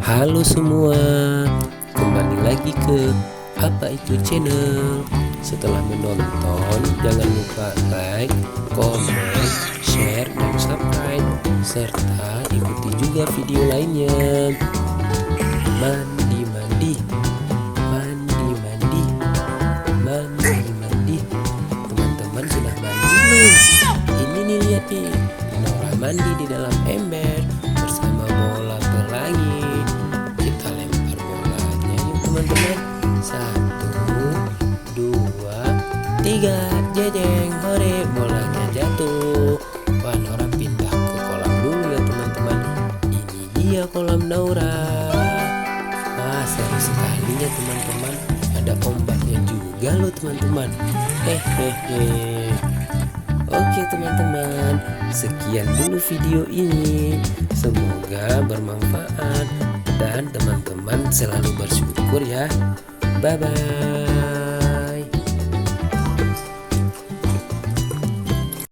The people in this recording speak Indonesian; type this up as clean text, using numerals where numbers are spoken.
Halo semua, kembali lagi ke Apa Itu Channel. Setelah menonton, jangan lupa like, komen, share, dan subscribe, serta ikuti juga video lainnya. Mandi, mandi, mandi, mandi, mandi, mandi. Teman-teman sudah mandi belum? Ini nih, lihat nih, Nora mandi di dalam ember bersama bola pelangi. Kita lempar bolanya yuk teman-teman. 1, 2, 3, jejeng, hore, bolanya jatuh. Wah, Nora pindah ke kolam dulu ya teman-teman. Ini dia kolam Nora. Wah, seru sekali ya teman-teman. Ada ombaknya juga loh teman-teman. Hehehe. Oke teman-teman, sekian dulu video ini. Semoga bermanfaat dan teman-teman selalu bersyukur ya. Bye bye.